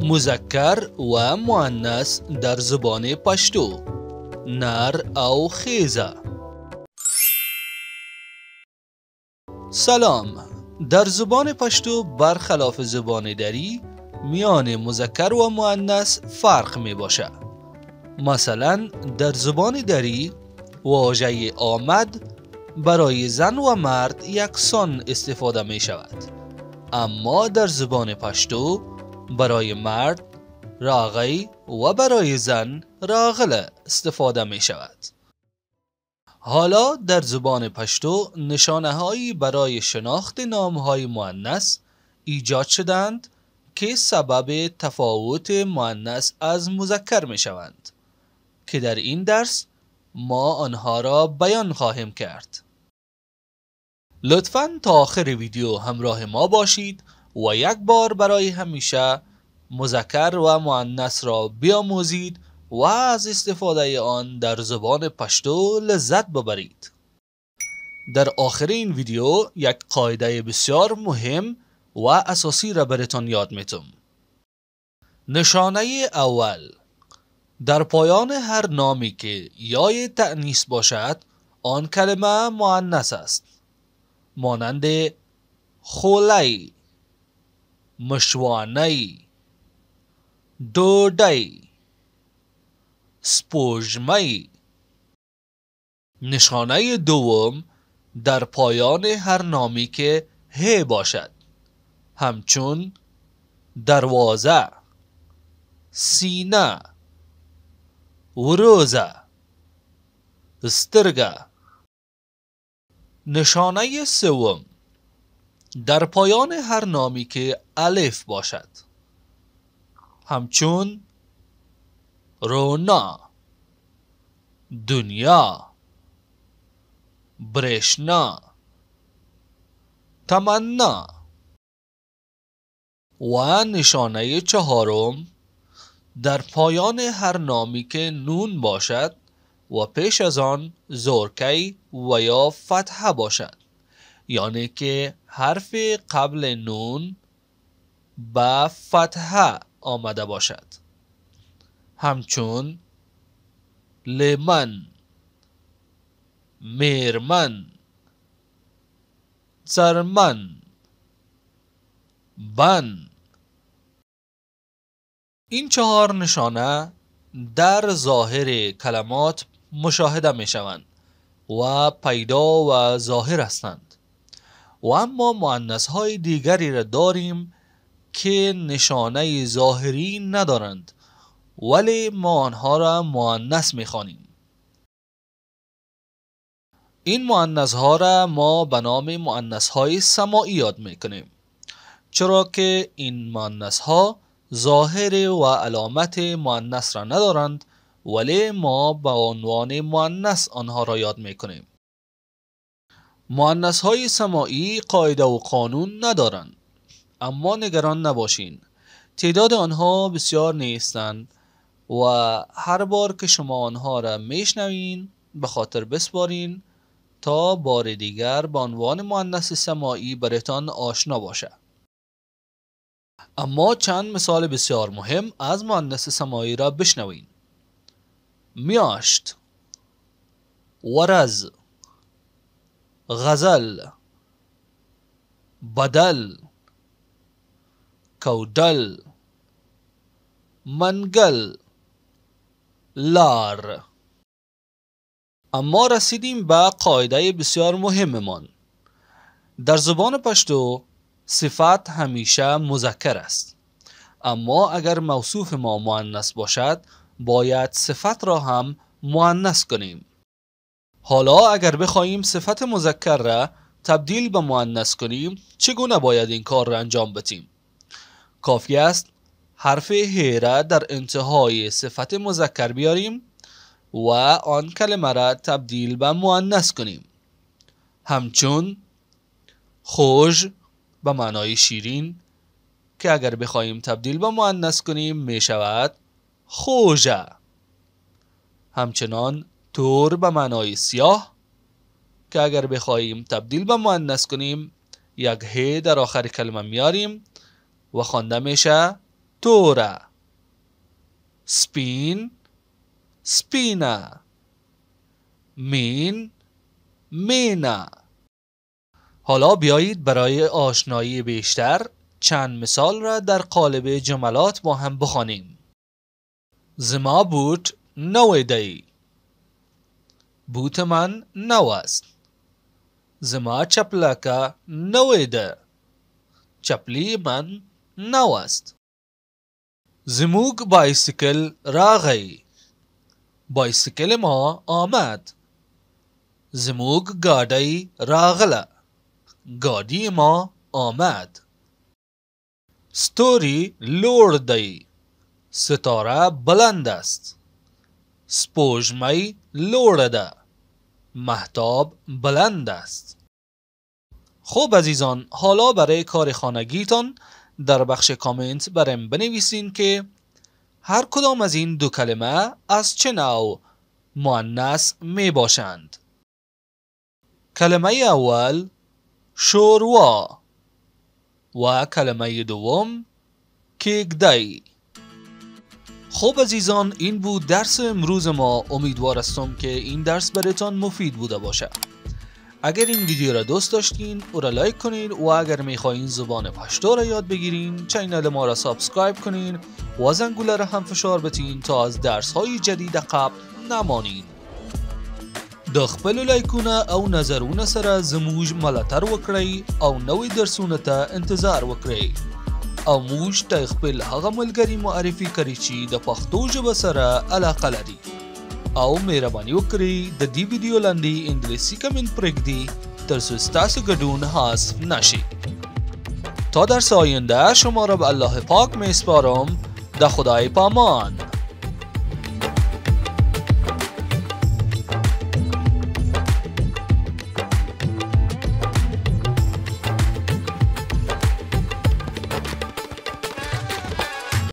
مذکر و مؤنث در زبان پشتو، نر او خیزه. سلام. در زبان پشتو برخلاف زبان دری میان مذکر و مؤنث فرق می باشه. مثلا در زبان دری واژه آمد برای زن و مرد یکسان استفاده می شود، اما در زبان پشتو برای مرد راغی و برای زن راغله استفاده می شود. حالا در زبان پشتو نشانه هایی برای شناخت نام های مؤنث ایجاد شدند که سبب تفاوت مؤنث از مذکر می شوند که در این درس ما آنها را بیان خواهیم کرد. لطفاً تا آخر ویدیو همراه ما باشید و یک بار برای همیشه مذکر و مؤنث را بیاموزید و از استفاده آن در زبان پشتو لذت ببرید. در آخر این ویدیو یک قاعده بسیار مهم و اساسی را براتان یاد میتم. نشانه اول: در پایان هر نامی که یای تأنیث باشد آن کلمه مؤنث است، مانند خولی، مشوانه، دودی، سپوږمۍ. نشانه دوم: در پایان هر نامی که ه باشد، همچون دروازه، سینه، وروزه، سترگه. نشانه سوم: در پایان هر نامی که الف باشد، همچون رونا، دنیا، برشنا، تمنا. و نشانه چهارم: در پایان هر نامی که نون باشد و پیش از آن زورکی و یا فتحه باشد، یعنی که حرف قبل نون با فتحه آمده باشد، همچون لمن، میرمن، زرمن، بن. این چهار نشانه در ظاهر کلمات مشاهده می شوند و پیدا و ظاهر هستند، و اما مؤنث های دیگری را داریم که نشانه ظاهری ندارند ولی ما آنها را مؤنث می خوانیم. این مؤنث ها را ما به نام مؤنث های سماعی یاد می کنیم، چرا که این مؤنث ها ظاهر و علامت مؤنث را ندارند ولی ما به عنوان مؤنث آنها را یاد می کنیم. مؤنث های سماعی قاعده و قانون ندارند، اما نگران نباشین، تعداد آنها بسیار نیستند و هر بار که شما آنها را میشنوین به خاطر بسپارین تا بار دیگر به عنوان مؤنث سماعی براتان آشنا باشه. اما چند مثال بسیار مهم از مؤنث سماعی را بشنوین. میاشت، ورز، غزل، بدل، کودل، منگل، لار. اما رسیدیم به قاعده بسیار مهممان. در زبان پشتو صفت همیشه مذکر است، اما اگر موصوف ما مؤنث باشد باید صفت را هم مؤنث کنیم. حالا اگر بخواهیم صفت مذکر را تبدیل به مؤنث کنیم چگونه باید این کار را انجام بدیم؟ کافی است حرف ه را در انتهای صفت مذکر بیاریم و آن کلمه را تبدیل به مؤنث کنیم، همچون خوش به معنای شیرین که اگر بخواهیم تبدیل به مؤنث کنیم می شود خوجه. همچنان تور به معنای سیاه که اگر بخواهیم تبدیل به مؤنث کنیم یک ه در آخر کلمه میاریم و خوانده میشه توره. سپین سپینه. مین مینه. حالا بیایید برای آشنایی بیشتر چند مثال را در قالب جملات با هم بخوانیم. زما بوت نو دی. بوت من نو است. زما چپلکه نو ده. چپلی من نو است. زموگ بایسیکل راغی. بایسیکل ما آمد. زموگ گاډی راغله. گاډی ما آمد. ستوری لوړ دی. ستاره بلند است. سپوږمۍ لوړه ده. مهتاب بلند است. خب عزیزان، حالا برای کار خانگیتان در بخش کامنت برایم بنویسین که هر کدام از این دو کلمه از چه نوع مؤنث می باشند. کلمه اول شوروا و کلمه دوم کیکدی. خب عزیزان، این بود درس امروز ما. امیدوار هستم که این درس برایتان مفید بوده باشه. اگر این ویدیو را دوست داشتین او را لایک کنین و اگر میخواین زبان پشتو را یاد بگیرین چینل ما را سابسکرایب کنین و زنگوله را هم فشار بتین تا از درس های جدید قبل نمانین. د خپل لایکونه او نظرونه سره زموږ ملاتړ وکړئ او نوې درسونه ته انتظار وکړئ او موږ ته خپل هغه ملګري معرفي کړئ چې د پښتو ژبه سره علاقه لري او مهرباني وکړئ د دې ویډیو لاندې انګلیسي کمنټ پرېږدئ ترڅو ستاسو ګډون حذف نشي. تا درس آینده شما را به الله پاک میسپارم. د خدای پامان.